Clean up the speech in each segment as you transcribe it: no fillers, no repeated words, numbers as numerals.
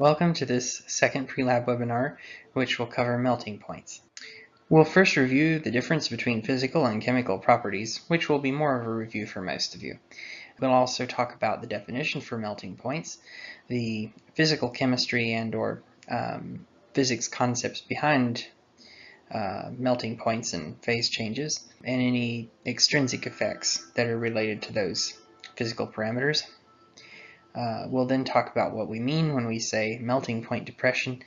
Welcome to this second pre-lab webinar, which will cover melting points. We'll first review the difference between physical and chemical properties, which will be more of a review for most of you. We'll also talk about the definition for melting points, the physical chemistry and/or physics concepts behind melting points and phase changes, and any extrinsic effects that are related to those physical parameters. We'll then talk about what we mean when we say melting point depression.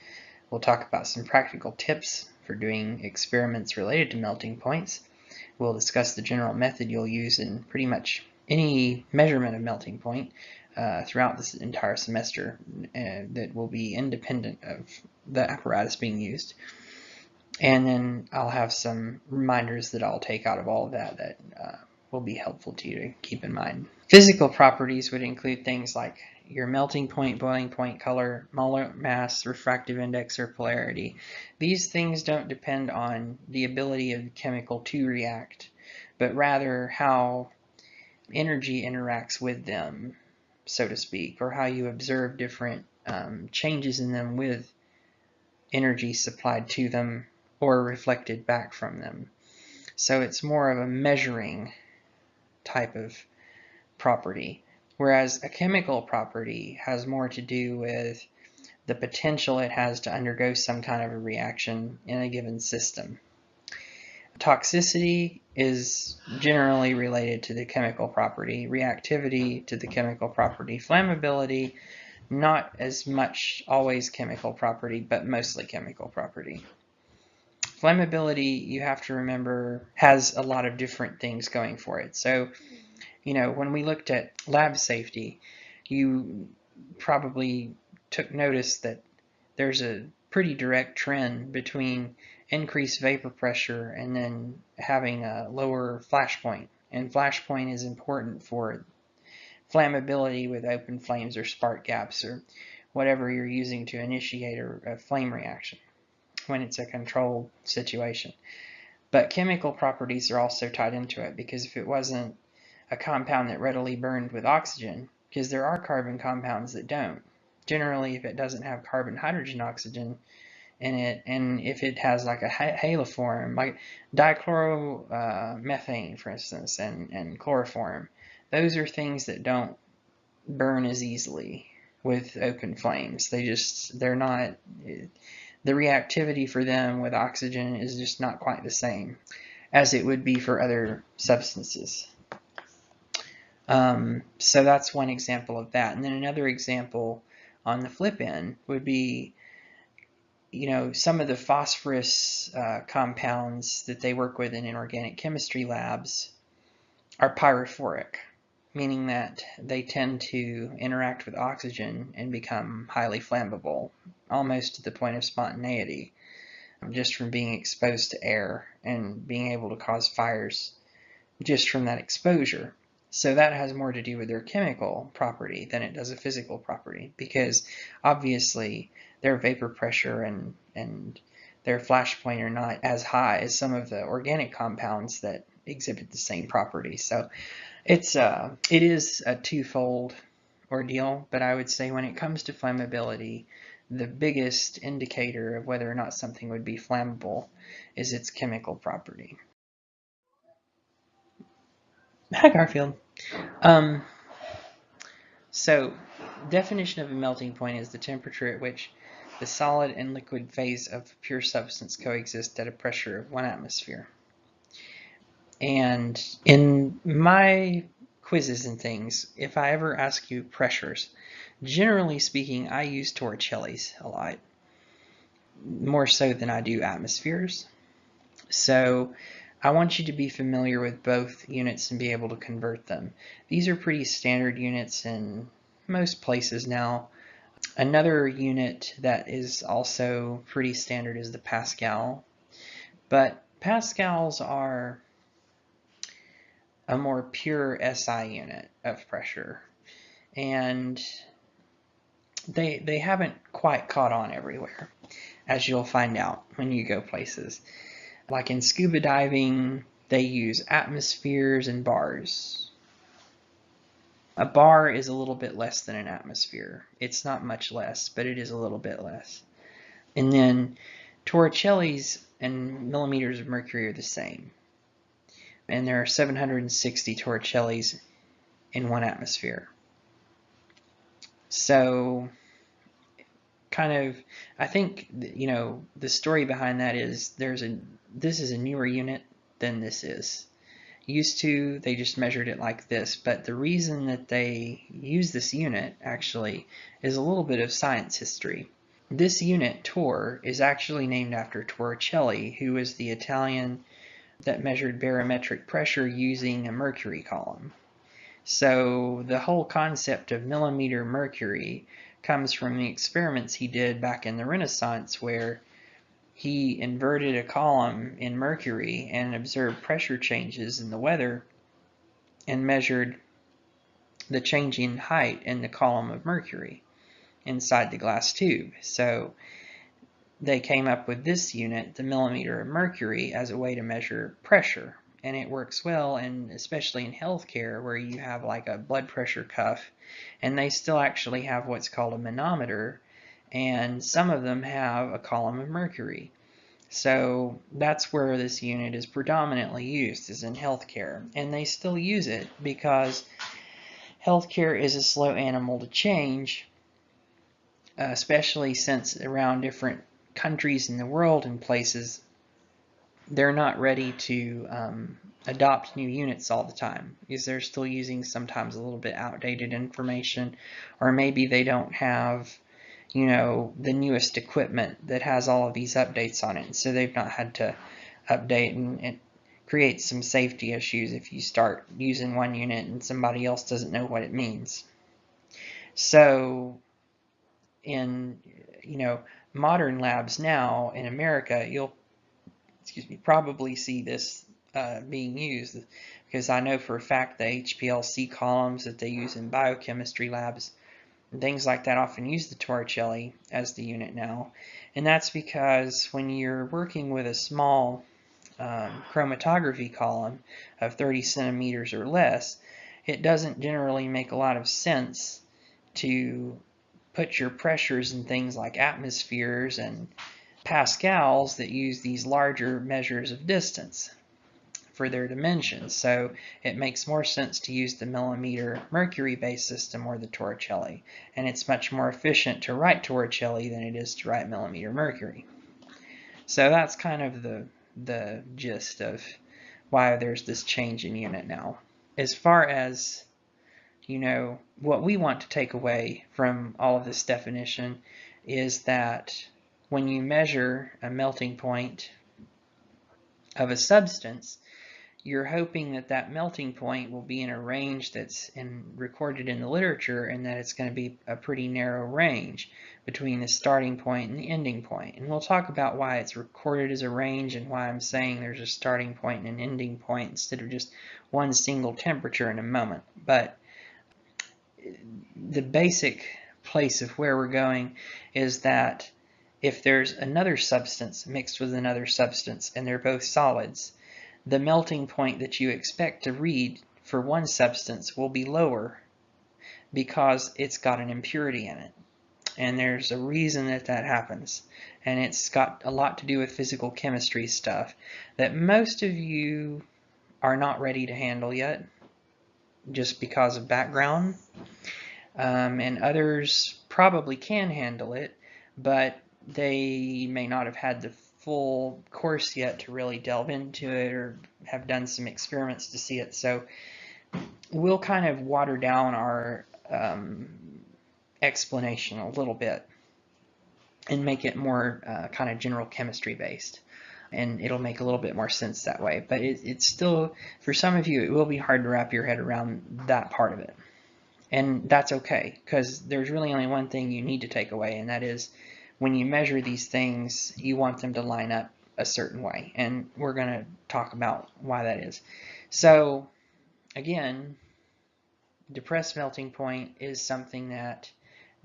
We'll talk about some practical tips for doing experiments related to melting points. We'll discuss the general method you'll use in pretty much any measurement of melting point throughout this entire semester that will be independent of the apparatus being used. And then I'll have some reminders that I'll take out of all of that will be helpful to you to keep in mind. Physical properties would include things like your melting point, boiling point, color, molar mass, refractive index, or polarity. These things don't depend on the ability of the chemical to react, but rather how energy interacts with them, so to speak, or how you observe different changes in them with energy supplied to them or reflected back from them. So it's more of a measuring type of property, whereas a chemical property has more to do with the potential it has to undergo some kind of a reaction in a given system. Toxicity is generally related to the chemical property, reactivity to the chemical property, flammability not as much always chemical property, but mostly chemical property. Flammability, you have to remember, has a lot of different things going for it. So, when we looked at lab safety, you probably took notice that there's a pretty direct trend between increased vapor pressure and then having a lower flash point. And flash point is important for flammability with open flames or spark gaps or whatever you're using to initiate a flame reaction when it's a controlled situation. But chemical properties are also tied into it, because if it wasn't a compound that readily burned with oxygen, because there are carbon compounds that don't. Generally, if it doesn't have carbon, hydrogen, oxygen in it, and if it has like a haloform, like dichloromethane, for instance, and chloroform, those are things that don't burn as easily with open flames. They're not, the reactivity for them with oxygen is just not quite the same as it would be for other substances. So that's one example of that. And then another example on the flip end would be, some of the phosphorus compounds that they work with in inorganic chemistry labs are pyrophoric, meaning that they tend to interact with oxygen and become highly flammable, almost to the point of spontaneity, just from being exposed to air and being able to cause fires just from that exposure. So that has more to do with their chemical property than it does a physical property, because obviously their vapor pressure and their flash point are not as high as some of the organic compounds that exhibit the same property. So it is a twofold ordeal, but I would say when it comes to flammability, the biggest indicator of whether or not something would be flammable is its chemical property. Hi, Garfield. So, definition of a melting point is the temperature at which the solid and liquid phase of a pure substance coexist at a pressure of 1 atmosphere. And in my quizzes and things, if I ever ask you pressures, generally speaking, I use torricellis a lot, more so than I do atmospheres. So I want you to be familiar with both units and be able to convert them. These are pretty standard units in most places now. Another unit that is also pretty standard is the Pascal, but Pascals are a more pure SI unit of pressure, and they haven't quite caught on everywhere, as you'll find out when you go places. Like in scuba diving, they use atmospheres and bars. A bar is a little bit less than an atmosphere. It's not much less, but it is a little bit less. And then torricellis and millimeters of mercury are the same. And there are 760 torricellis in 1 atmosphere. So I think, the story behind that is this is a newer unit than this is. Used to, they just measured it like this, but the reason that they use this unit actually is a little bit of science history. This unit, torr, is actually named after Torricelli, who was the Italian that measured barometric pressure using a mercury column. So the whole concept of millimeter mercury comes from the experiments he did back in the Renaissance, where he inverted a column in mercury and observed pressure changes in the weather and measured the changing height in the column of mercury inside the glass tube. So they came up with this unit, the millimeter of mercury, as a way to measure pressure. And it works well, and especially in healthcare, where you have like a blood pressure cuff, and they still actually have what's called a manometer, and some of them have a column of mercury. So that's where this unit is predominantly used, is in healthcare. And they still use it because healthcare is a slow animal to change, especially since around different countries in the world and places, they're not ready to adopt new units all the time, because they're still using sometimes a little bit outdated information, or maybe they don't have the newest equipment that has all of these updates on it, so they've not had to update, and it creates some safety issues if you start using one unit and somebody else doesn't know what it means. So in modern labs now in America, you'll probably see this being used, because I know for a fact the HPLC columns that they use in biochemistry labs, things like that, often use the Torricelli as the unit now. And that's because when you're working with a small chromatography column of 30 centimeters or less, it doesn't generally make a lot of sense to put your pressures in things like atmospheres and pascals that use these larger measures of distance for their dimensions. So it makes more sense to use the millimeter mercury based system or the Torricelli, and it's much more efficient to write Torricelli than it is to write millimeter mercury. So that's kind of the gist of why there's this change in unit now. As far as what we want to take away from all of this definition is that when you measure a melting point of a substance, you're hoping that that melting point will be in a range that's recorded in the literature, and that it's going to be a pretty narrow range between the starting point and the ending point. And we'll talk about why it's recorded as a range and why I'm saying there's a starting point and an ending point instead of just one single temperature in a moment. But the basic place of where we're going is that if there's another substance mixed with another substance and they're both solids, the melting point that you expect to read for one substance will be lower because it's got an impurity in it. And there's a reason that that happens. And it's got a lot to do with physical chemistry stuff that most of you are not ready to handle yet, just because of background. And others probably can handle it, but they may not have had the full course yet to really delve into it or have done some experiments to see it. So we'll kind of water down our explanation a little bit and make it more kind of general chemistry based, and it'll make a little bit more sense that way. But it's still, for some of you, it will be hard to wrap your head around that part of it. And that's okay, because there's really only one thing you need to take away, and that is when you measure these things, you want them to line up a certain way. And we're going to talk about why that is. So again, depressed melting point is something that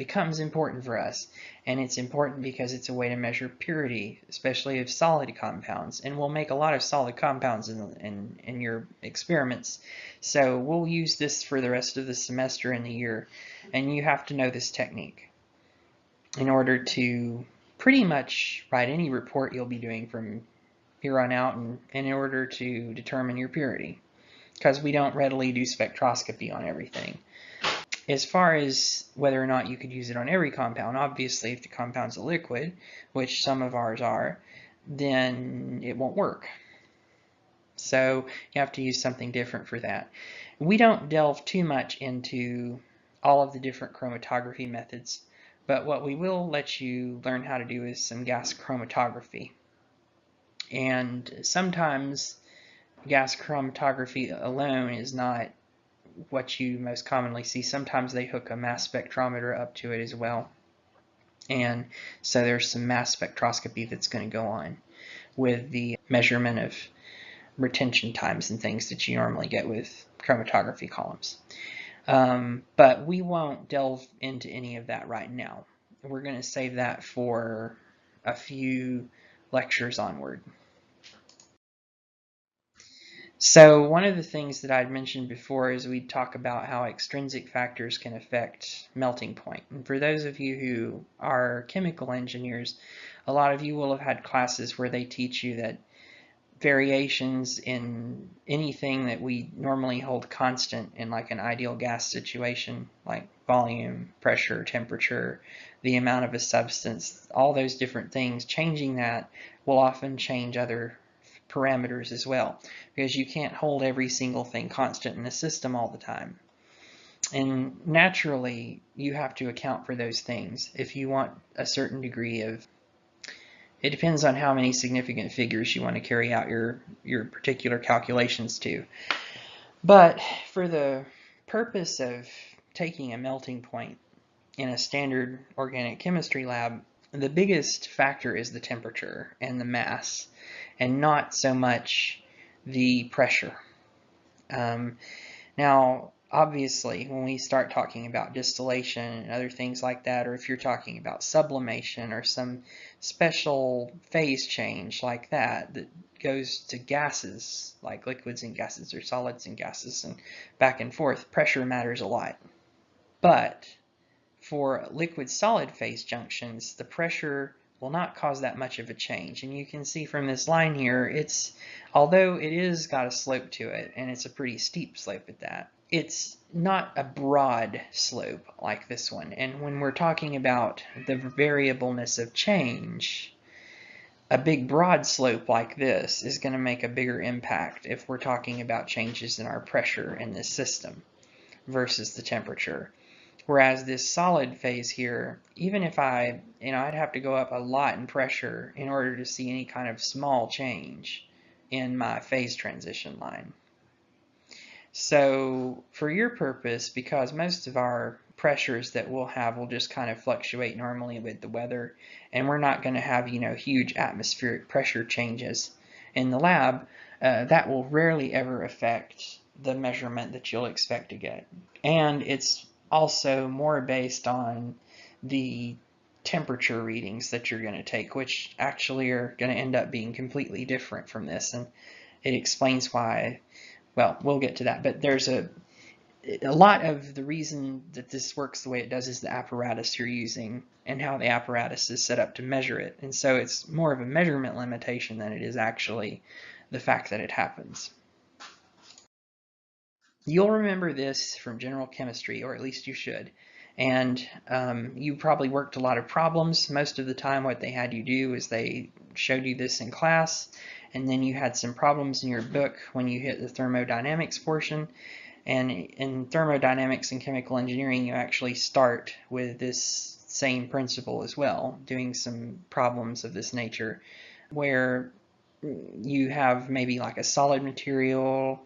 becomes important for us. And it's important because it's a way to measure purity, especially of solid compounds. And we'll make a lot of solid compounds in your experiments. So we'll use this for the rest of the semester and the year. And you have to know this technique in order to pretty much write any report you'll be doing from here on out, and in order to determine your purity, because we don't readily do spectroscopy on everything. As far as whether or not you could use it on every compound, obviously if the compound's a liquid, which some of ours are, then it won't work. So you have to use something different for that. We don't delve too much into all of the different chromatography methods, but what we will let you learn how to do is some gas chromatography. And sometimes gas chromatography alone is not what you most commonly see. Sometimes they hook a mass spectrometer up to it as well. And so there's some mass spectroscopy that's going to go on with the measurement of retention times and things that you normally get with chromatography columns. But we won't delve into any of that right now. We're going to save that for a few lectures onward. So one of the things that I'd mentioned before is we'd talk about how extrinsic factors can affect melting point. And for those of you who are chemical engineers, a lot of you will have had classes where they teach you that variations in anything that we normally hold constant in like an ideal gas situation, like volume, pressure, temperature, the amount of a substance, all those different things, changing that will often change other parameters as well, because you can't hold every single thing constant in the system all the time. And naturally, you have to account for those things if you want a certain degree of, it depends on how many significant figures you want to carry out your particular calculations to. But for the purpose of taking a melting point in a standard organic chemistry lab, the biggest factor is the temperature and the mass, and not so much the pressure. Now, obviously, when we start talking about distillation and other things like that, or if you're talking about sublimation or some special phase change like that that goes to gases, like liquids and gases or solids and gases and back and forth, pressure matters a lot. But for liquid-solid phase junctions, the pressure will not cause that much of a change. And you can see from this line here, although it is got a slope to it, and it's a pretty steep slope at that, it's not a broad slope like this one. And when we're talking about the variableness of change, a big broad slope like this is going to make a bigger impact if we're talking about changes in our pressure in this system versus the temperature. Whereas this solid phase here, even if I'd have to go up a lot in pressure in order to see any kind of small change in my phase transition line. So for your purpose, because most of our pressures that we'll have will just kind of fluctuate normally with the weather, and we're not going to have, huge atmospheric pressure changes in the lab, that will rarely ever affect the measurement that you'll expect to get. And it's also more based on the temperature readings that you're going to take, which actually are going to end up being completely different from this, and it explains why. Well, we'll get to that, but there's a lot of the reason that this works the way it does is the apparatus you're using and how the apparatus is set up to measure it, and so it's more of a measurement limitation than it is actually the fact that it happens. You'll remember this from general chemistry, or at least you should. And you probably worked a lot of problems. Most of the time what they had you do is they showed you this in class, and then you had some problems in your book when you hit the thermodynamics portion. And in thermodynamics and chemical engineering, you actually start with this same principle as well, doing some problems of this nature, where you have maybe like a solid material.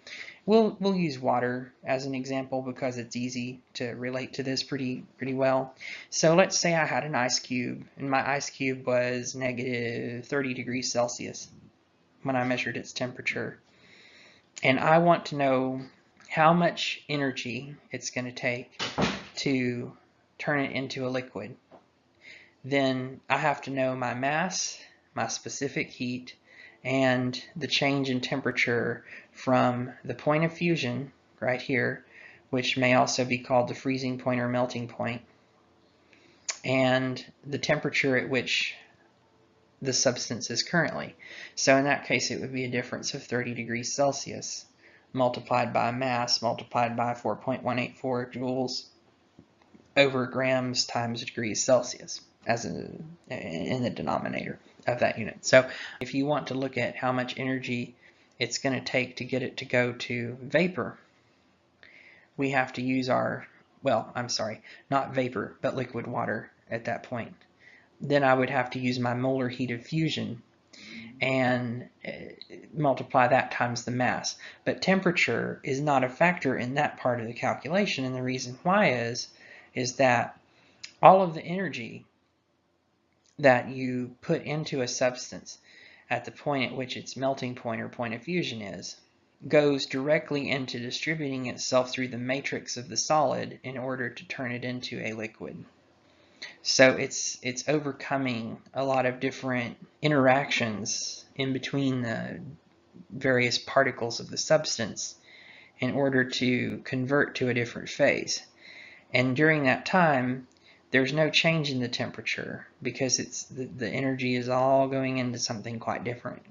We'll use water as an example because it's easy to relate to this pretty well. So let's say I had an ice cube, and my ice cube was negative 30 degrees Celsius when I measured its temperature. And I want to know how much energy it's going to take to turn it into a liquid. Then I have to know my mass, my specific heat, and the change in temperature from the point of fusion, right here, which may also be called the freezing point or melting point, and the temperature at which the substance is currently. So in that case, it would be a difference of 30 degrees Celsius multiplied by mass multiplied by 4.184 joules over grams times degrees Celsius as in the denominator of that unit. So if you want to look at how much energy it's going to take to get it to go to vapor, we have to use our, well, I'm sorry, not vapor, but liquid water at that point. Then I would have to use my molar heat of fusion and multiply that times the mass. But temperature is not a factor in that part of the calculation, and the reason why is that all of the energy that you put into a substance at the point at which its melting point or point of fusion is goes directly into distributing itself through the matrix of the solid in order to turn it into a liquid. So it's overcoming a lot of different interactions in between the various particles of the substance in order to convert to a different phase. And during that time, there's no change in the temperature because it's the energy is all going into something quite different.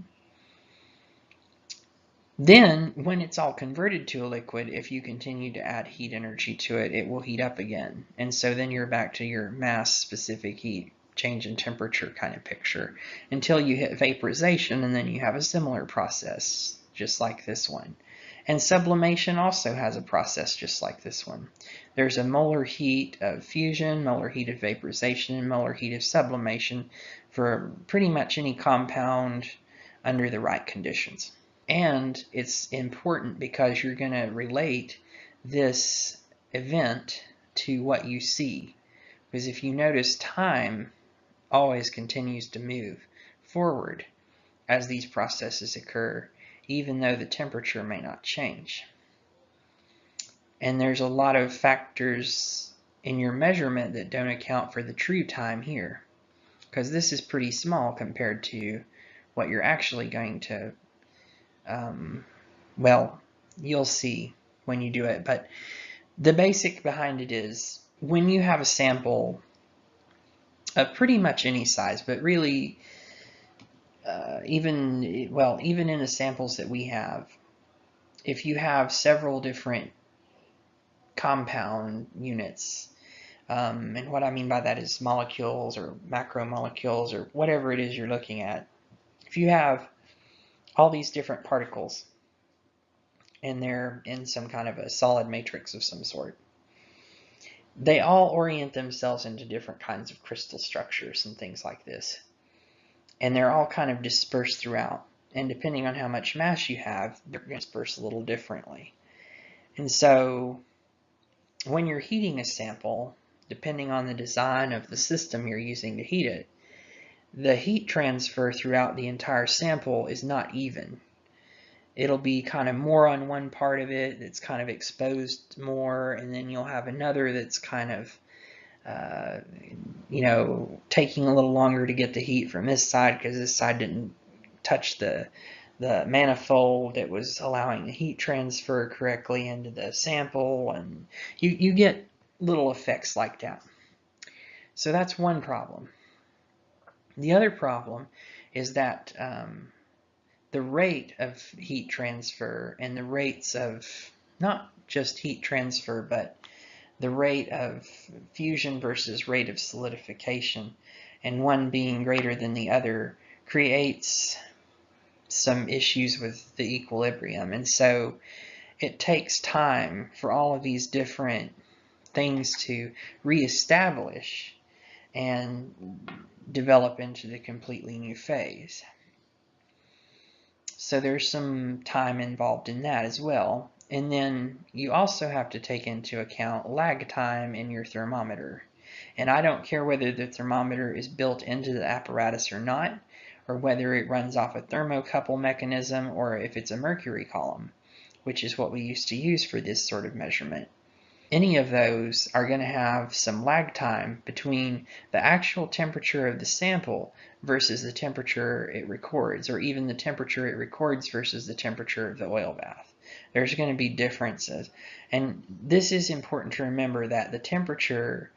Then, when it's all converted to a liquid, if you continue to add heat energy to it, it will heat up again. And so then you're back to your mass-specific heat, change in temperature kind of picture, until you hit vaporization, and then you have a similar process, just like this one. And sublimation also has a process just like this one. There's a molar heat of fusion, molar heat of vaporization, and molar heat of sublimation for pretty much any compound under the right conditions. And it's important because you're going to relate this event to what you see. Because if you notice, time always continues to move forward as these processes occur, even though the temperature may not change. And there's a lot of factors in your measurement that don't account for the true time here, because this is pretty small compared to what you're actually going to well, you'll see when you do it, but the basic behind it is when you have a sample of pretty much any size, but really even in the samples that we have, if you have several different compound units, and what I mean by that is molecules or macromolecules or whatever it is you're looking at, if you have all these different particles and they're in some kind of a solid matrix of some sort, they all orient themselves into different kinds of crystal structures and things like this. And they're all kind of dispersed throughout. And depending on how much mass you have, they're going to disperse a little differently. And so when you're heating a sample, depending on the design of the system you're using to heat it, the heat transfer throughout the entire sample is not even. It'll be kind of more on one part of it that's kind of exposed more, and then you'll have another that's kind of taking a little longer to get the heat from this side because this side didn't touch the manifold that was allowing the heat transfer correctly into the sample, and you get little effects like that. So that's one problem. The other problem is that the rate of heat transfer and the rates of not just heat transfer, but the rate of fusion versus rate of solidification, and one being greater than the other, creates some issues with the equilibrium. And so it takes time for all of these different things to reestablish and develop into the completely new phase. So there's some time involved in that as well. And then you also have to take into account lag time in your thermometer. And I don't care whether the thermometer is built into the apparatus or not, or whether it runs off a thermocouple mechanism, or if it's a mercury column, which is what we used to use for this sort of measurement. any of those are going to have some lag time between the actual temperature of the sample versus the temperature it records, or even the temperature it records versus the temperature of the oil bath. There's going to be differences. And this is important to remember, that the temperature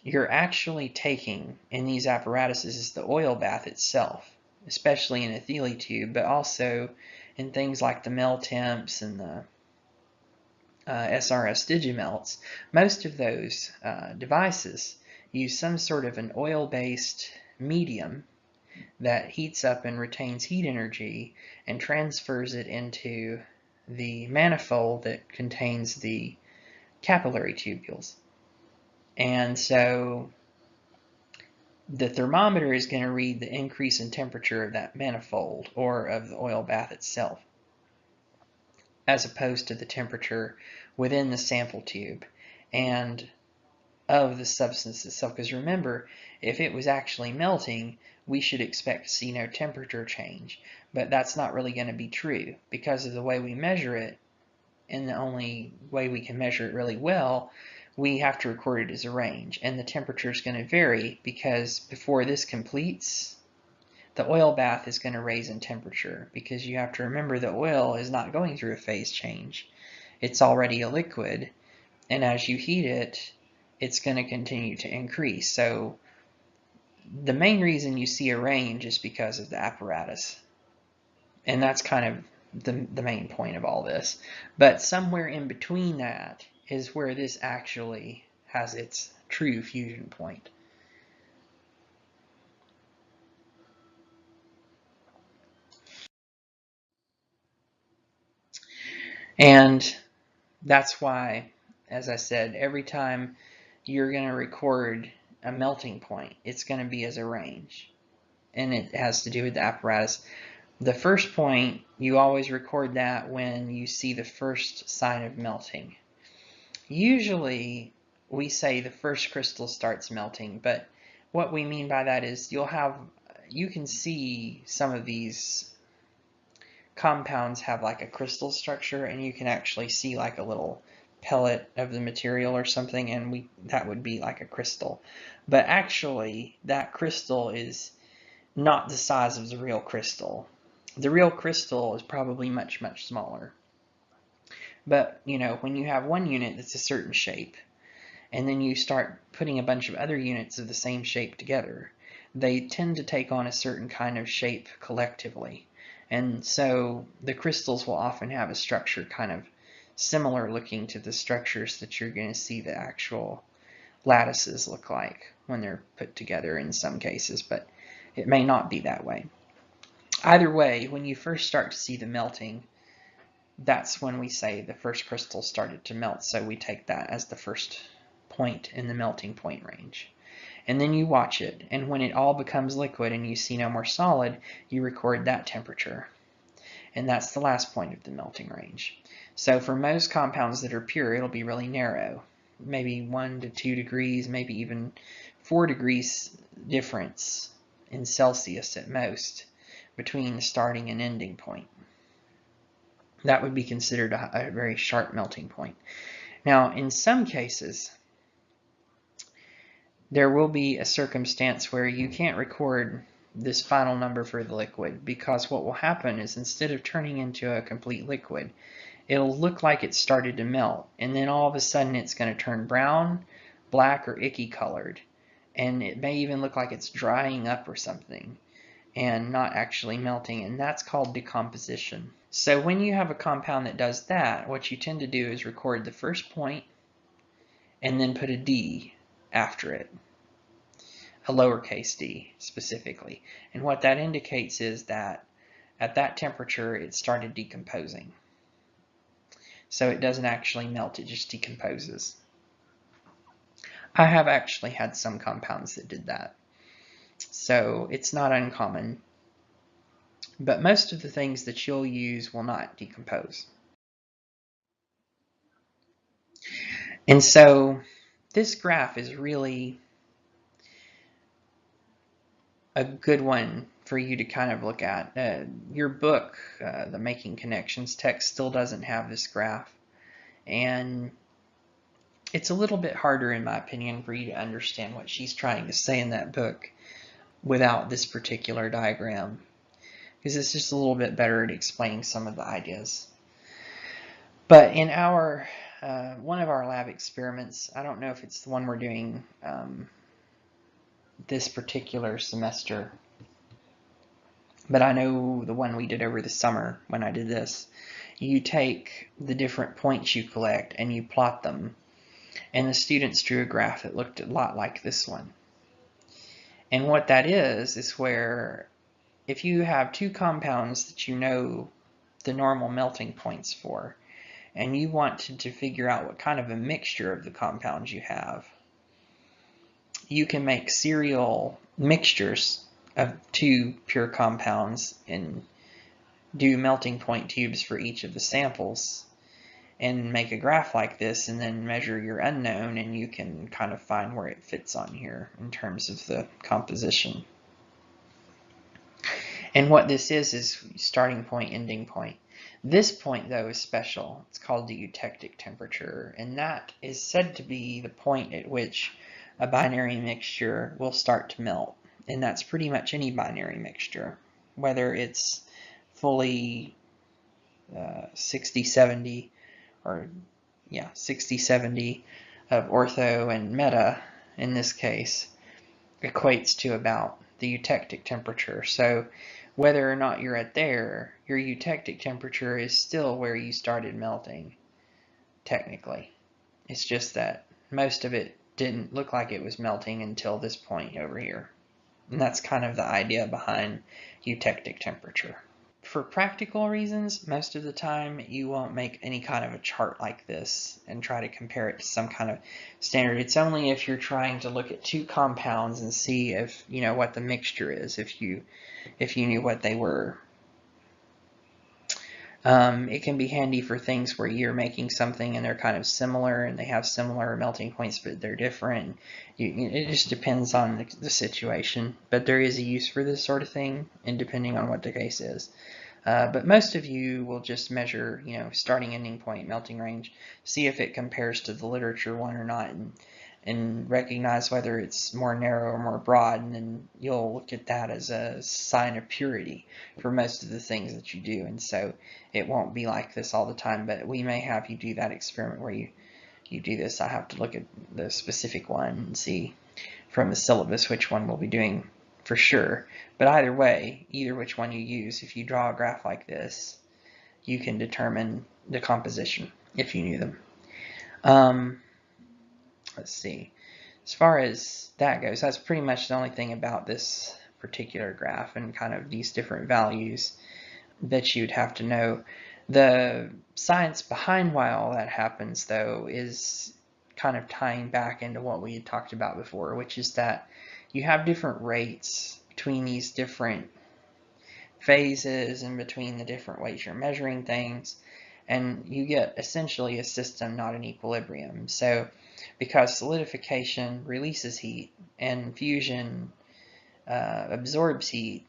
you're actually taking in these apparatuses is the oil bath itself, especially in a Thiele tube, but also in things like the mel temps and the SRS Digimelts. Most of those devices use some sort of an oil-based medium that heats up and retains heat energy and transfers it into the manifold that contains the capillary tubules. And so the thermometer is going to read the increase in temperature of that manifold, or of the oil bath itself, as opposed to the temperature within the sample tube and of the substance itself. Because remember, if it was actually melting, we should expect to see no temperature change. But that's not really going to be true because of the way we measure it, and the only way we can measure it really well, we have to record it as a range. And the temperature is going to vary because before this completes, the oil bath is going to raise in temperature, because you have to remember the oil is not going through a phase change. It's already a liquid, and as you heat it, it's going to continue to increase. So the main reason you see a range is because of the apparatus. And that's kind of the main point of all this. But somewhere in between that is where this actually has its true fusion point. And that's why, as I said, every time you're going to record a melting point, it's going to be as a range. And it has to do with the apparatus. The first point, you always record that when you see the first sign of melting. Usually, we say the first crystal starts melting, but what we mean by that is you can see some of these compounds have like a crystal structure, and you can actually see like a little pellet of the material or something, and that would be like a crystal. But actually, that crystal is not the size of the real crystal. The real crystal is probably much, much smaller. But, when you have one unit that's a certain shape, and then you start putting a bunch of other units of the same shape together, they tend to take on a certain kind of shape collectively. And so the crystals will often have a structure kind of similar looking to the structures that you're going to see the actual lattices look like when they're put together in some cases, but it may not be that way. Either way, when you first start to see the melting, that's when we say the first crystal started to melt, so we take that as the first point in the melting point range. And then you watch it, and when it all becomes liquid and you see no more solid, you record that temperature. And that's the last point of the melting range. So for most compounds that are pure, it'll be really narrow, maybe 1 to 2 degrees, maybe even 4 degrees difference in Celsius at most between the starting and ending point. That would be considered a very sharp melting point. Now, in some cases, there will be a circumstance where you can't record this final number for the liquid, because what will happen is, instead of turning into a complete liquid, it'll look like it started to melt, and then all of a sudden it's going to turn brown, black, or icky colored, and it may even look like it's drying up or something and not actually melting, and that's called decomposition. So when you have a compound that does that, what you tend to do is record the first point and then put a D after it, a lowercase d specifically. And what that indicates is that at that temperature it started decomposing. So it doesn't actually melt, it just decomposes. I have actually had some compounds that did that. So it's not uncommon. But most of the things that you'll use will not decompose. And so this graph is really a good one for you to kind of look at. Your book, the Making Connections text, still doesn't have this graph. And It's a little bit harder, in my opinion, for you to understand what she's trying to say in that book without this particular diagram, because it's just a little bit better at explaining some of the ideas. But in our one of our lab experiments, I don't know if it's the one we're doing this particular semester, but I know the one we did over the summer when I did this, you take the different points you collect and you plot them, and the students drew a graph that looked a lot like this one. And what that is where if you have two compounds that you know the normal melting points for, and you want to figure out what kind of a mixture of the compounds you have, you can make serial mixtures of two pure compounds and do melting point tubes for each of the samples and make a graph like this, and then measure your unknown, and you can kind of find where it fits on here in terms of the composition. And what this is starting point, ending point. This point, though, is special. It's called the eutectic temperature, and that is said to be the point at which a binary mixture will start to melt. And that's pretty much any binary mixture, whether it's fully 60-70 or 60-70 of ortho and meta in this case equates to about the eutectic temperature. So whether or not you're at there, your eutectic temperature is still where you started melting, technically. It's just that most of it didn't look like it was melting until this point over here. And that's kind of the idea behind eutectic temperature. For practical reasons, most of the time you won't make any kind of a chart like this and try to compare it to some kind of standard. It's only if you're trying to look at two compounds and see if you know what the mixture is, if you knew what they were. It can be handy for things where you're making something and they're kind of similar and they have similar melting points, but they're different. It just depends on the situation, but there is a use for this sort of thing, and depending on what the case is. But most of you will just measure, starting, ending point, melting range, see if it compares to the literature one or not, and recognize whether it's more narrow or more broad, and then you'll look at that as a sign of purity for most of the things that you do. And so it won't be like this all the time, but we may have you do that experiment where you do this. I have to look at the specific one and see from the syllabus which one we'll be doing for sure. But either way, either which one you use, if you draw a graph like this, you can determine the composition if you knew them. Let's see. As far as that goes, that's pretty much the only thing about this particular graph and kind of these different values that you'd have to know. The science behind why all that happens, though, is kind of tying back into what we had talked about before, which is that you have different rates between these different phases and between the different ways you're measuring things, and you get essentially a system not in equilibrium. So because solidification releases heat and fusion absorbs heat,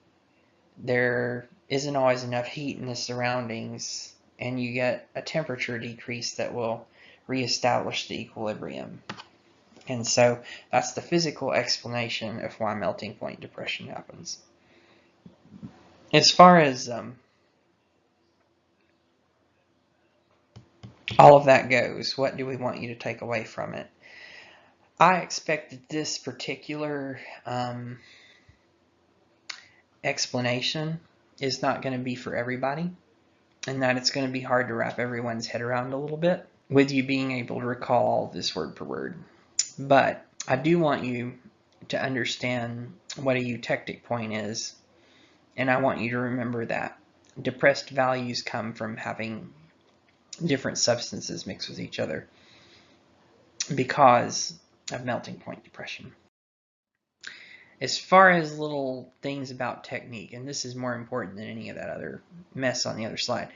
there isn't always enough heat in the surroundings, and you get a temperature decrease that will reestablish the equilibrium. And so that's the physical explanation of why melting point depression happens. As far as all of that goes, what do we want you to take away from it? I expect that this particular explanation is not going to be for everybody, and that it's going to be hard to wrap everyone's head around a little bit with you being able to recall this word per word. But I do want you to understand what a eutectic point is, and I want you to remember that depressed values come from having different substances mixed with each other because of melting point depression. As far as little things about technique, and this is more important than any of that other mess on the other slide,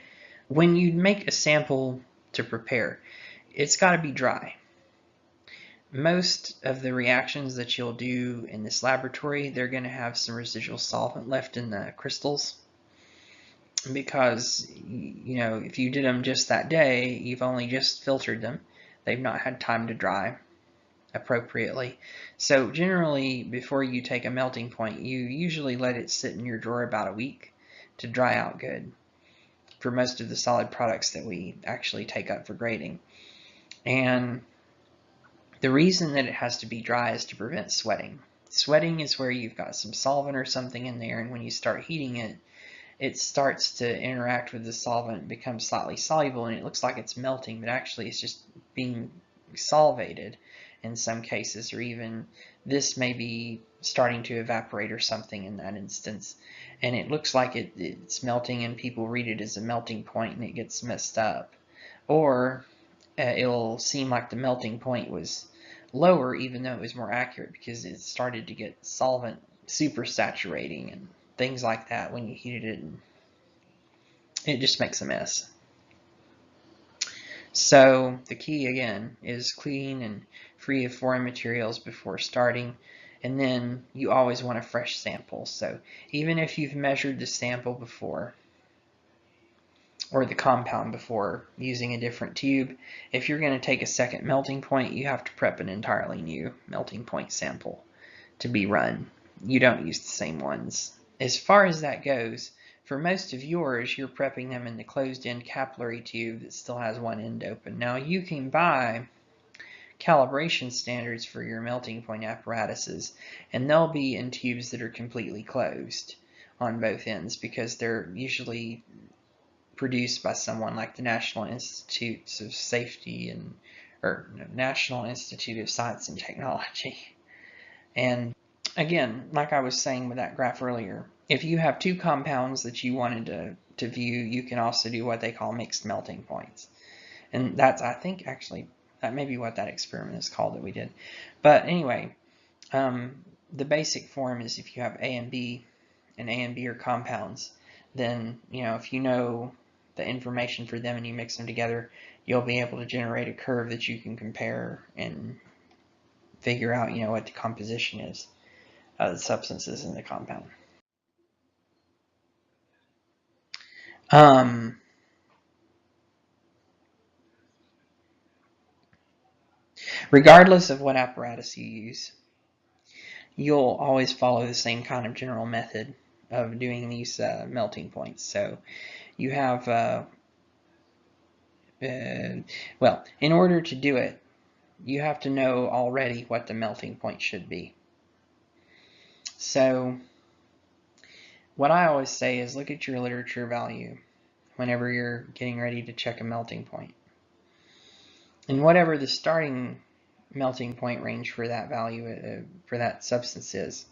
when you make a sample to prepare, it's got to be dry. Most of the reactions that you'll do in this laboratory, they're going to have some residual solvent left in the crystals, because if you did them just that day, you've only just filtered them. they've not had time to dry appropriately. So generally, before you take a melting point, you usually let it sit in your drawer about a week to dry out good for most of the solid products that we actually take up for grading. And the reason that it has to be dry is to prevent sweating. Sweating is where you've got some solvent or something in there, and when you start heating it, it starts to interact with the solvent, become slightly soluble, and it looks like it's melting, but actually it's just being solvated in some cases, or even this may be starting to evaporate or something in that instance. And it looks like it's melting, and people read it as a melting point, and it gets messed up. Or it'll seem like the melting point was lower even though it was more accurate, because it started to get solvent super saturating and things like that when you heated it, and it just makes a mess. So the key again is clean and free of foreign materials before starting, and then you always want a fresh sample. So even if you've measured the sample before, or the compound before, using a different tube, if you're going to take a second melting point, you have to prep an entirely new melting point sample to be run. You don't use the same ones. As far as that goes, for most of yours, you're prepping them in the closed-end capillary tube that still has one end open. Now, you can buy calibration standards for your melting point apparatuses, and they'll be in tubes that are completely closed on both ends, because they're usually produced by someone like the National Institutes of Safety and National Institute of Science and Technology. And again, like I was saying with that graph earlier, if you have two compounds that you wanted to view, you can also do what they call mixed melting points. And that's, I think, actually, that may be what that experiment is called that we did. But anyway, the basic form is if you have A and B, and A and B are compounds, then, if you know the information for them and you mix them together, you'll be able to generate a curve that you can compare and figure out, what the composition is of the substances in the compound. Regardless of what apparatus you use, you'll always follow the same kind of general method of doing these melting points. So you have, well, in order to do it, you have to know already what the melting point should be. So what I always say is look at your literature value whenever you're getting ready to check a melting point. And whatever the starting melting point range for that value, for that substance is,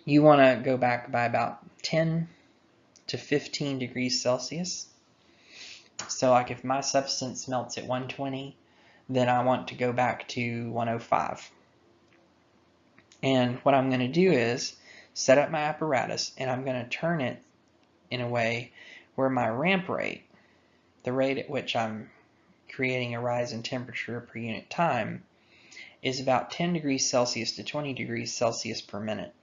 you want to go back by about 10 to 15 degrees Celsius. So like if my substance melts at 120, then I want to go back to 105. And what I'm going to do is set up my apparatus, and I'm going to turn it in a way where my ramp rate, the rate at which I'm creating a rise in temperature per unit time, is about 10 degrees Celsius to 20 degrees Celsius per minute,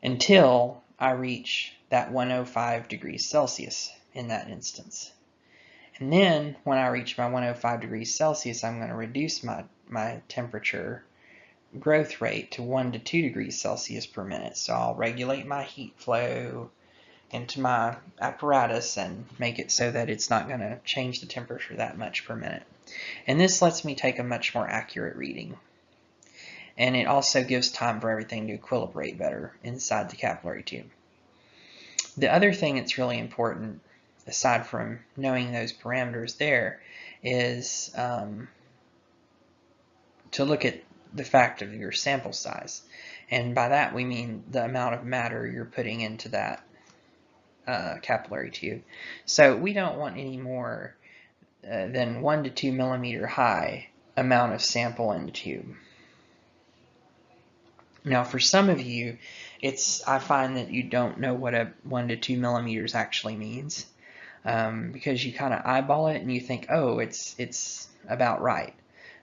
until I reach that 105 degrees Celsius in that instance. And then when I reach my 105 degrees Celsius, I'm going to reduce my temperature growth rate to 1 to 2 degrees Celsius per minute. So I'll regulate my heat flow into my apparatus and make it so that it's not going to change the temperature that much per minute. And this lets me take a much more accurate reading. And it also gives time for everything to equilibrate better inside the capillary tube. The other thing that's really important, aside from knowing those parameters there, is to look at the fact of your sample size. And by that we mean the amount of matter you're putting into that capillary tube. So we don't want any more than 1 to 2 millimeter high amount of sample in the tube. Now for some of you, I find that you don't know what a 1 to 2 millimeters actually means, because you kind of eyeball it and you think, oh, it's about right.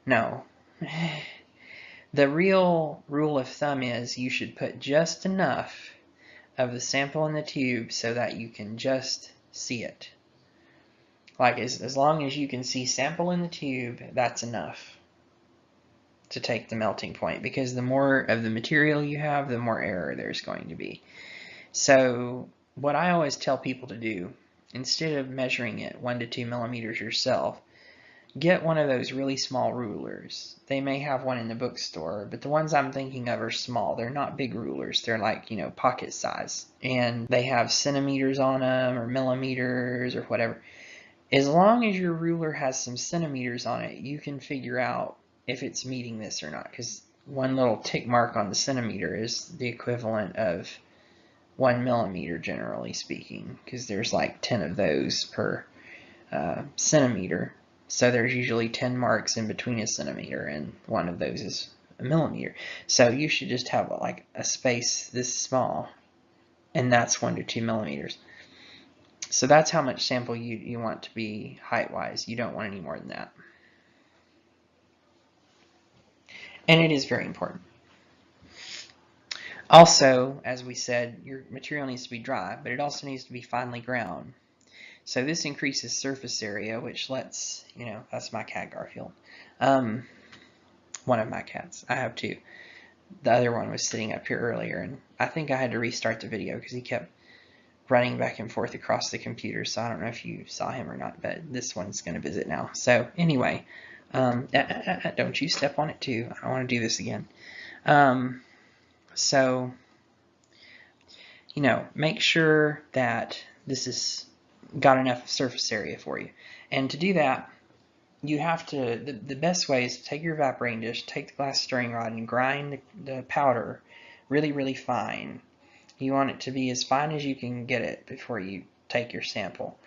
No. The real rule of thumb is you should put just enough of the sample in the tube so that you can just see it. Like as long as you can see sample in the tube, that's enough to take the melting point, because the more of the material you have, the more error there's going to be. So what I always tell people to do, instead of measuring it 1 to 2 millimeters yourself, get one of those really small rulers. They may have one in the bookstore, but the ones I'm thinking of are small. They're not big rulers. They're like, pocket size. And they have centimeters on them or millimeters or whatever. As long as your ruler has some centimeters on it, you can figure out if it's meeting this or not. Because one little tick mark on the centimeter is the equivalent of 1 millimeter, generally speaking. Because there's like 10 of those per centimeter. So there's usually 10 marks in between a centimeter, and one of those is a millimeter. So you should just have like a space this small, and that's 1 to 2 millimeters. So that's how much sample you want to be height-wise. You don't want any more than that. And it is very important. Also, as we said, your material needs to be dry, but it also needs to be finely ground. So this increases surface area, which lets, that's my cat Garfield. One of my cats. I have two. The other one was sitting up here earlier, and I think I had to restart the video because he kept running back and forth across the computer, so I don't know if you saw him or not, but this one's going to visit now. So anyway, don't you step on it too. I don't want to do this again. So, make sure that this is got enough surface area for you. And to do that, you have to, the best way is to take your evaporating dish, take the glass stirring rod, and grind the powder really, really fine. You want it to be as fine as you can get it before you take your sample.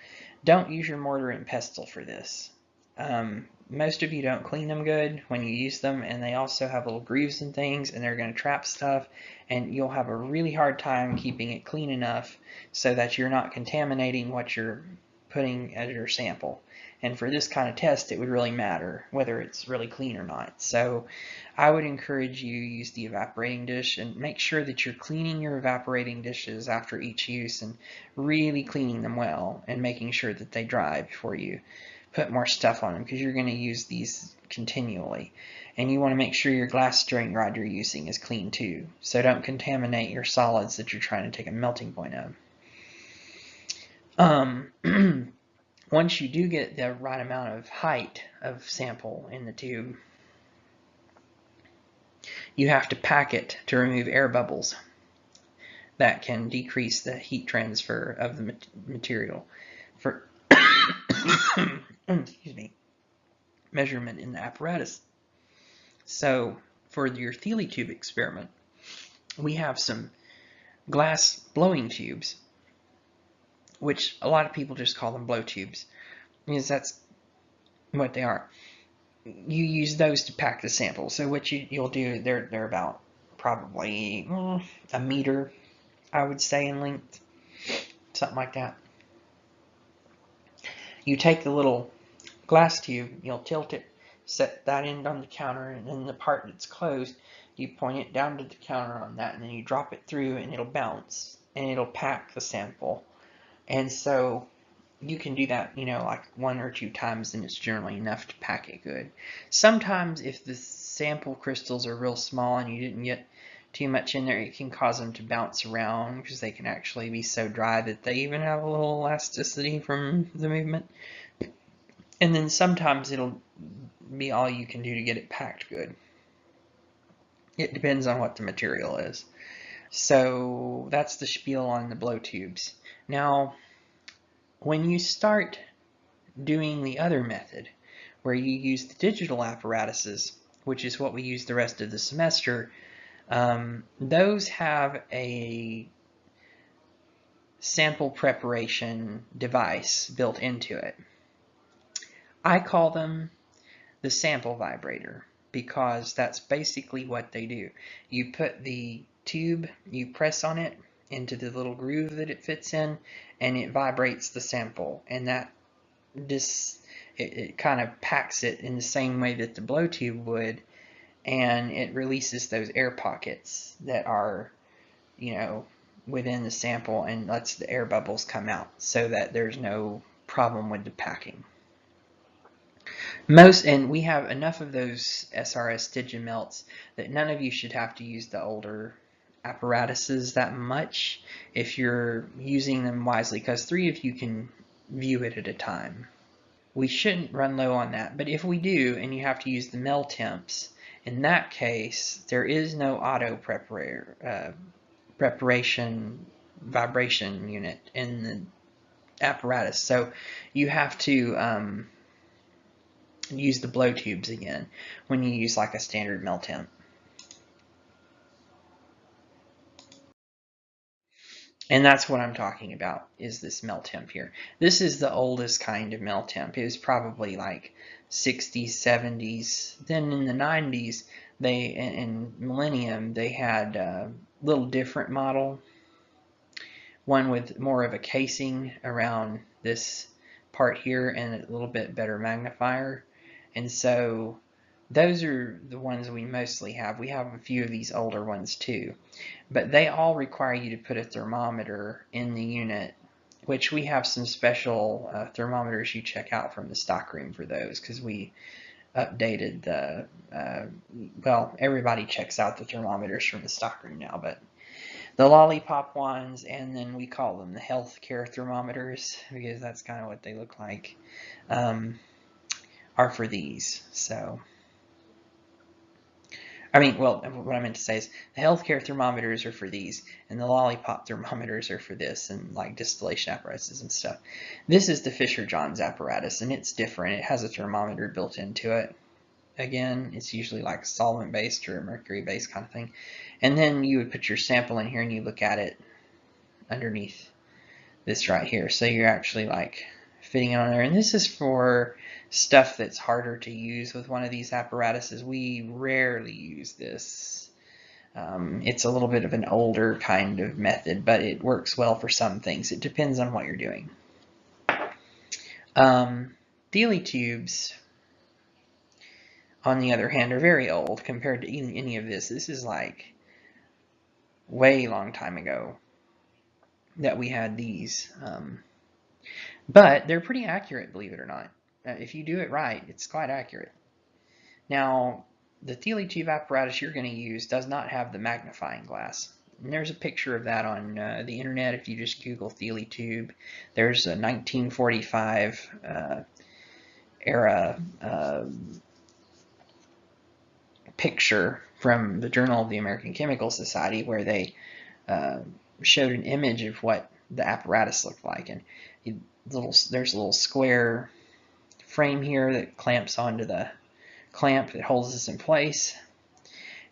Don't use your mortar and pestle for this. Most of you don't clean them good when you use them, and they also have little grooves and things, and they're going to trap stuff, and you'll have a really hard time keeping it clean enough so that you're not contaminating what you're putting as your sample. And for this kind of test, it would really matter whether it's really clean or not. So I would encourage you to use the evaporating dish, and make sure that you're cleaning your evaporating dishes after each use and really cleaning them well and making sure that they dry before you put more stuff on them, because you're going to use these continually. And you want to make sure your glass stirring rod you're using is clean too. So don't contaminate your solids that you're trying to take a melting point of. Once you do get the right amount of height of sample in the tube, you have to pack it to remove air bubbles. That can decrease the heat transfer of the material for excuse me, measurement in the apparatus. So for your Thiele tube experiment, we have some glass blowing tubes, which a lot of people just call them blow tubes, because that's what they are. You use those to pack the sample. So what you'll do, they're about probably a meter, I would say, in length, something like that. You take the little glass tube, you'll tilt it, set that end on the counter, and then the part that's closed, you point it down to the counter on that, and then you drop it through, and it'll bounce, and it'll pack the sample. And so you can do that, like 1 or 2 times, and it's generally enough to pack it good. Sometimes if the sample crystals are real small and you didn't get too much in there, it can cause them to bounce around, because they can actually be so dry that they even have a little elasticity from the movement. And then sometimes it'll be all you can do to get it packed good. It depends on what the material is. So that's the spiel on the blow tubes. Now, when you start doing the other method, where you use the digital apparatuses, which is what we use the rest of the semester, those have a sample preparation device built into it. I call them the sample vibrator, because that's basically what they do. You put the tube, you press on it into the little groove that it fits in, and it vibrates the sample, and that it kind of packs it in the same way that the blow tube would, and it releases those air pockets that are, within the sample, and lets the air bubbles come out so that there's no problem with the packing. And we have enough of those SRS Digimelts that none of you should have to use the older apparatuses that much if you're using them wisely, because 3 of you can view it at a time. We shouldn't run low on that, but if we do and you have to use the mel temps, in that case there is no auto preparation vibration unit in the apparatus, so you have to use the blow tubes again when you use like a standard mel temp. And that's what I'm talking about, is this mel temp here. This is the oldest kind of mel temp. It was probably like 60s, 70s. Then in the 90s, in Millennium, they had a little different model. One with more of a casing around this part here and a little bit better magnifier. And so those are the ones we mostly have. We have a few of these older ones too, but they all require you to put a thermometer in the unit, which we have some special thermometers you check out from the stockroom for those, because we updated the, well, everybody checks out the thermometers from the stockroom now, but the lollipop ones, and then we call them the healthcare thermometers because that's kind of what they look like, are for these. So well, what I meant to say is the healthcare thermometers are for these, and the lollipop thermometers are for this, and like distillation apparatuses and stuff. This is the Fisher-Johns apparatus, and it's different. It has a thermometer built into it. Again, it's usually like solvent-based or mercury-based kind of thing. And then you would put your sample in here, and you look at it underneath this right here. So you're actually like fitting it on there. And this is for stuff that's harder to use with one of these apparatuses. We rarely use this. It's a little bit of an older kind of method, but it works well for some things. It depends on what you're doing. Thiele tubes, on the other hand, are very old compared to any of this. This is like way long time ago that we had these. But they're pretty accurate, believe it or not. If you do it right, it's quite accurate. Now, the Thiele tube apparatus you're going to use does not have the magnifying glass. And there's a picture of that on the internet if you just Google Thiele tube. There's a 1945 era picture from the Journal of the American Chemical Society where they showed an image of what the apparatus looked like. And there's a little square frame here that clamps onto the clamp that holds this in place,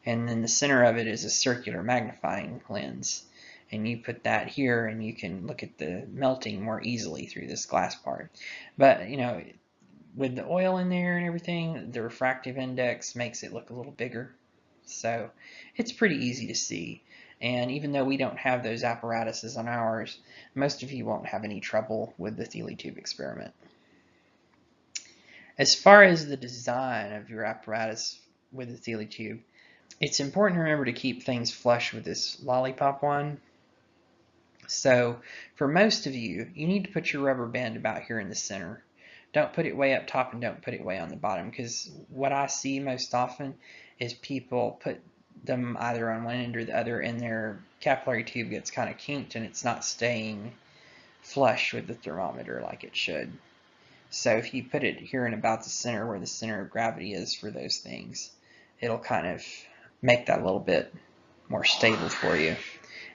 and then the center of it is a circular magnifying lens, and you put that here and you can look at the melting more easily through this glass part. But you know, with the oil in there and everything, the refractive index makes it look a little bigger, so it's pretty easy to see. And even though we don't have those apparatuses on ours, most of you won't have any trouble with the Thiele tube experiment. As far as the design of your apparatus with the Thiele tube, it's important to remember to keep things flush with this lollipop one. So for most of you, you need to put your rubber band about here in the center. Don't put it way up top and don't put it way on the bottom, because what I see most often is people put them either on one end or the other, and their capillary tube gets kind of kinked and it's not staying flush with the thermometer like it should. So if you put it here in about the center where the center of gravity is for those things, it'll kind of make that a little bit more stable for you,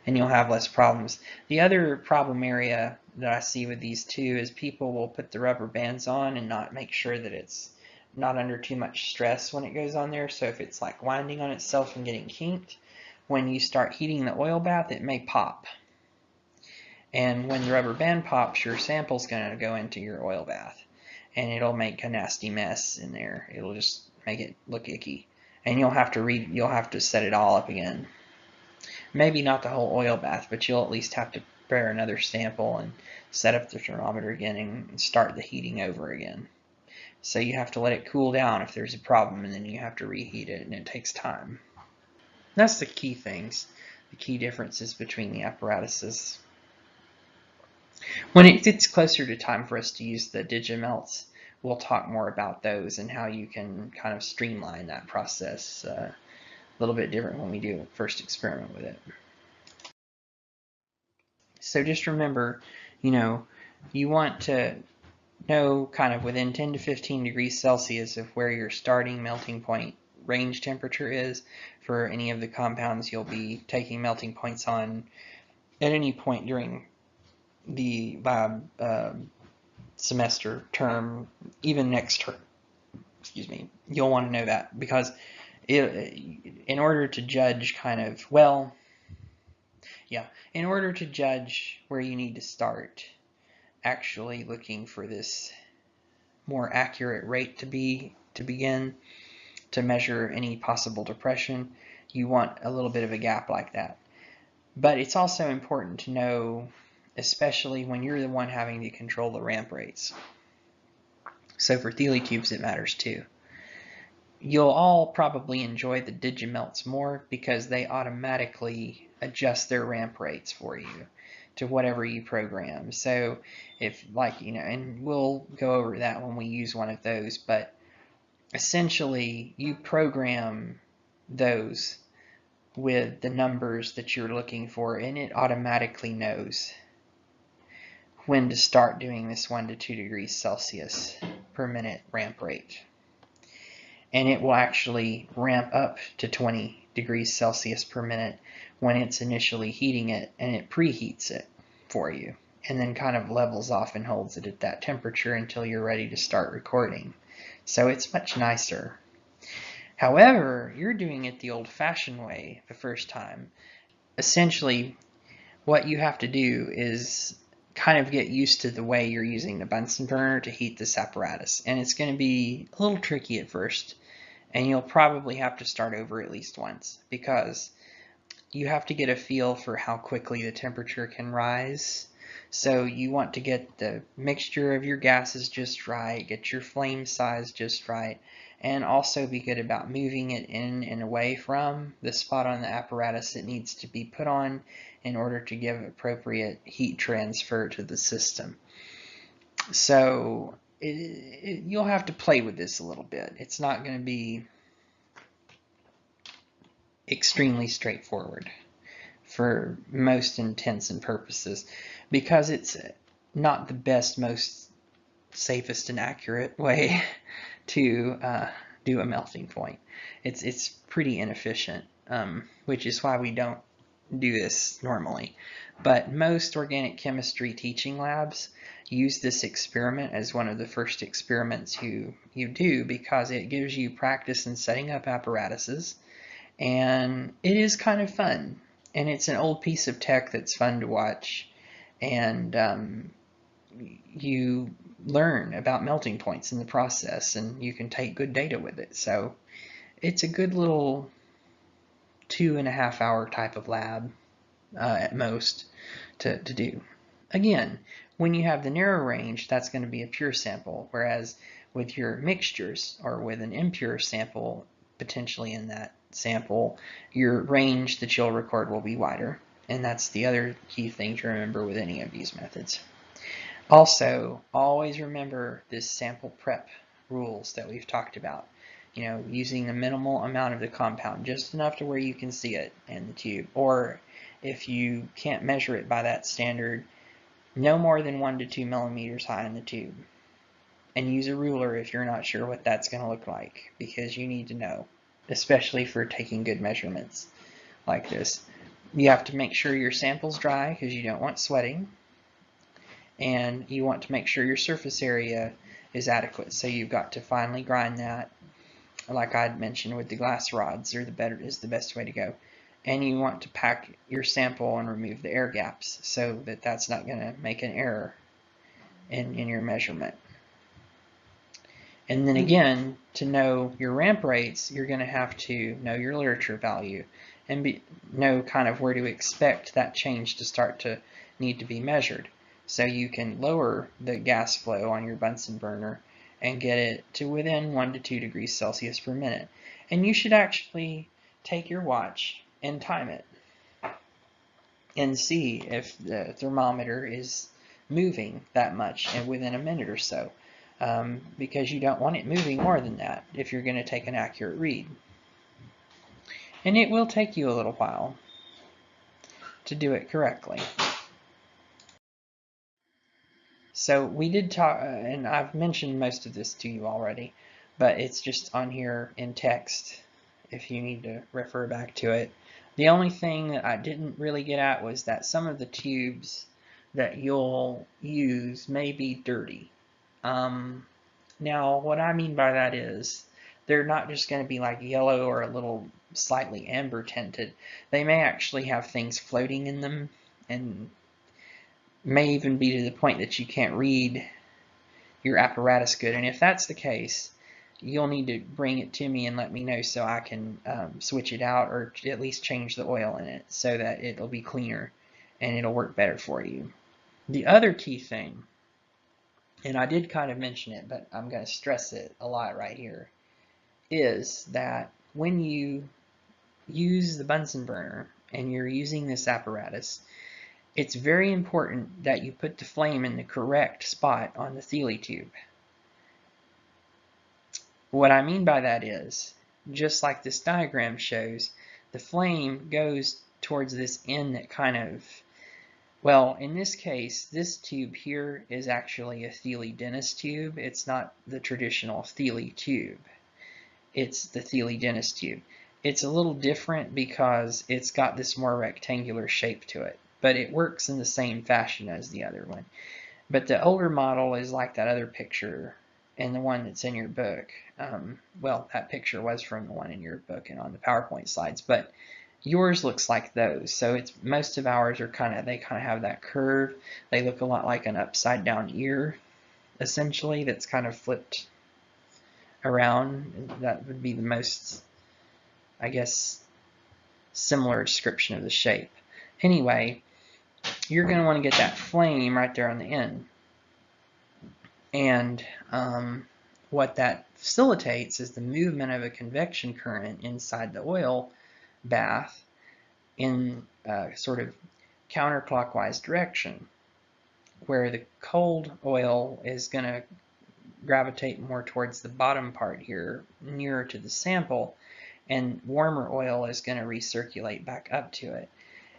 and you'll have less problems. The other problem area that I see with these two is people will put the rubber bands on and not make sure that it's not under too much stress when it goes on there. So if it's like winding on itself and getting kinked, when you start heating the oil bath, it may pop. And when the rubber band pops, your sample's going to go into your oil bath, and it'll make a nasty mess in there. It'll just make it look icky, and you'll have to set it all up again. Maybe not the whole oil bath, but you'll at least have to prepare another sample and set up the thermometer again and start the heating over again. So you have to let it cool down if there's a problem, and then you have to reheat it, and it takes time. That's the key things, the key differences between the apparatuses. When it gets closer to time for us to use the digimelts, we'll talk more about those and how you can kind of streamline that process a little bit different when we do a first experiment with it. So just remember, you want to know kind of within 10 to 15 degrees Celsius of where your starting melting point range temperature is for any of the compounds you'll be taking melting points on at any point during the lab semester, term, even next term. Excuse me. You'll want to know that because in order to judge in order to judge where you need to start actually looking for this more accurate rate to begin to measure any possible depression, you want a little bit of a gap like that. But it's also important to know, especially when you're the one having to control the ramp rates. So for Thiele cubes, it matters too. You'll all probably enjoy the digimelts more because they automatically adjust their ramp rates for you to whatever you program. So if and we'll go over that when we use one of those, but essentially you program those with the numbers that you're looking for, and it automatically knows when to start doing this 1 to 2 degrees Celsius per minute ramp rate. And it will actually ramp up to 20 degrees Celsius per minute when it's initially heating it, and it preheats it for you and then kind of levels off and holds it at that temperature until you're ready to start recording. So it's much nicer. However, you're doing it the old-fashioned way the first time. Essentially, what you have to do is kind of get used to the way you're using the Bunsen burner to heat this apparatus. And it's going to be a little tricky at first, and you'll probably have to start over at least once because you have to get a feel for how quickly the temperature can rise. So you want to get the mixture of your gases just right, get your flame size just right, and also be good about moving it in and away from the spot on the apparatus it needs to be put on in order to give appropriate heat transfer to the system. So you'll have to play with this a little bit. It's not going to be extremely straightforward for most intents and purposes because it's not the best, most safest and accurate way to do a melting point. It's pretty inefficient, which is why we don't do this normally. But most organic chemistry teaching labs use this experiment as one of the first experiments you do because it gives you practice in setting up apparatuses, and it is kind of fun. And it's an old piece of tech that's fun to watch, and you learn about melting points in the process, and you can take good data with it. So it's a good little 2.5 hour type of lab at most to do. Again, when you have the narrow range, that's going to be a pure sample, whereas with your mixtures or with an impure sample potentially in that sample, your range that you'll record will be wider. And that's the other key thing to remember with any of these methods. Also, always remember this sample prep rules that we've talked about. Using the minimal amount of the compound, just enough to where you can see it in the tube. Or if you can't measure it by that standard, no more than 1 to 2 millimeters high in the tube. And use a ruler if you're not sure what that's going to look like, because you need to know, especially for taking good measurements like this. You have to make sure your sample's dry because you don't want sweating, and you want to make sure your surface area is adequate. So you've got to finely grind that, like I'd mentioned with the glass rods, is the best way to go. And you want to pack your sample and remove the air gaps so that that's not going to make an error in your measurement. And then again, to know your ramp rates, you're going to have to know your literature value and know kind of where to expect that change to start to need to be measured. So you can lower the gas flow on your Bunsen burner and get it to within 1 to 2 degrees Celsius per minute. And you should actually take your watch and time it and see if the thermometer is moving that much and within a minute or so, because you don't want it moving more than that if you're going to take an accurate read. And it will take you a little while to do it correctly. So we did talk, and I've mentioned most of this to you already, but it's just on here in text if you need to refer back to it. The only thing that I didn't really get at was that some of the tubes that you'll use may be dirty. Now, what I mean by that is they're not just going to be like yellow or a little slightly amber tinted. They may actually have things floating in them, and may even be to the point that you can't read your apparatus good. And if that's the case, you'll need to bring it to me and let me know so I can switch it out, or at least change the oil in it so that it'll be cleaner and it'll work better for you. The other key thing, and I did kind of mention it, but I'm going to stress it a lot right here, is that when you use the Bunsen burner and you're using this apparatus, it's very important that you put the flame in the correct spot on the Thiele tube. What I mean by that is, just like this diagram shows, the flame goes towards this end that kind of, well, in this case, this tube here is actually a Thiele dentist tube. It's not the traditional Thiele tube. It's the Thiele dentist tube. It's a little different because it's got this more rectangular shape to it, but it works in the same fashion as the other one. But the older model is like that other picture and the one that's in your book. Well, that picture was from the one in your book and on the PowerPoint slides, but yours looks like those. So it's, most of ours are they kind of have that curve. They look a lot like an upside down ear, essentially, that's kind of flipped around. That would be the most, I guess, similar description of the shape. Anyway, you're going to want to get that flame right there on the end. And what that facilitates is the movement of a convection current inside the oil bath in a sort of counterclockwise direction, where the cold oil is going to gravitate more towards the bottom part here, nearer to the sample, and warmer oil is going to recirculate back up to it.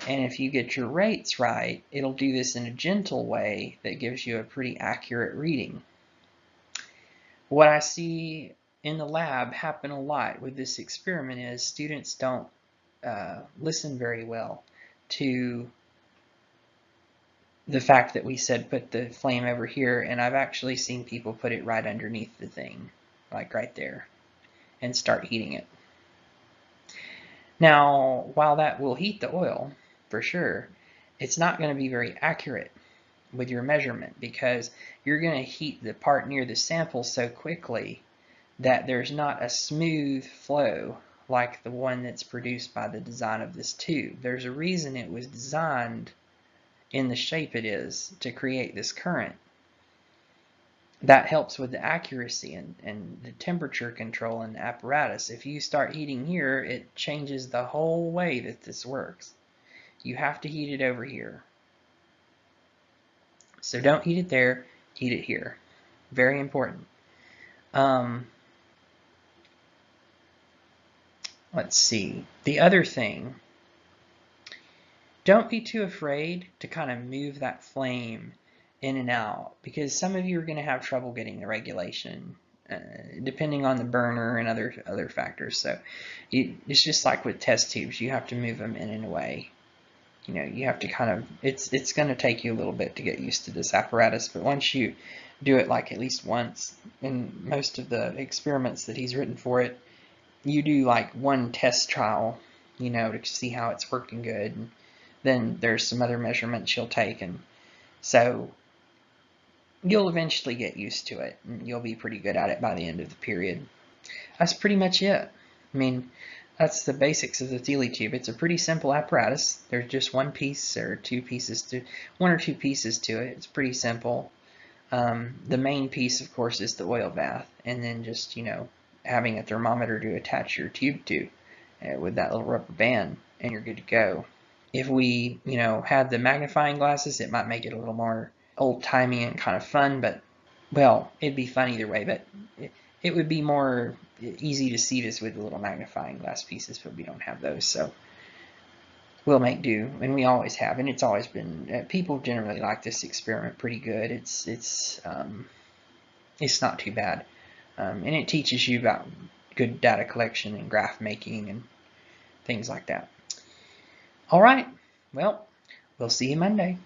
And if you get your rates right, it'll do this in a gentle way that gives you a pretty accurate reading. What I see in the lab happen a lot with this experiment is students don't listen very well to the fact that we said put the flame over here, and I've actually seen people put it right underneath the thing, like right there, and start heating it. Now, while that will heat the oil, for sure, it's not going to be very accurate with your measurement, because you're going to heat the part near the sample so quickly that there's not a smooth flow like the one that's produced by the design of this tube. There's a reason it was designed in the shape it is to create this current. That helps with the accuracy and the temperature control in the apparatus. If you start heating here, it changes the whole way that this works. You have to heat it over here. So don't heat it there, heat it here. Very important. Let's see. The other thing, don't be too afraid to kind of move that flame in and out, because some of you are going to have trouble getting the regulation, depending on the burner and other factors. So it's just like with test tubes, you have to move them in and away. You know, you have to kind of, it's going to take you a little bit to get used to this apparatus, but once you do it like at least once, in most of the experiments that he's written for it, you do like one test trial, you know, to see how it's working good, and then there's some other measurements you'll take, and so you'll eventually get used to it, and you'll be pretty good at it by the end of the period. That's pretty much it. I mean, that's the basics of the Thiele tube. It's a pretty simple apparatus. There's just one piece or one or two pieces to it. It's pretty simple. The main piece, of course, is the oil bath, and then just, you know, having a thermometer to attach your tube to with that little rubber band, and you're good to go. If we, you know, had the magnifying glasses, it might make it a little more old-timey and kind of fun, but, well, it'd be fun either way, but it would be more easy to see this with the little magnifying glass pieces, but we don't have those, so we'll make do, and we always have, and it's always been, people generally like this experiment pretty good. It's not too bad, and it teaches you about good data collection and graph making and things like that. All right, well, we'll see you Monday.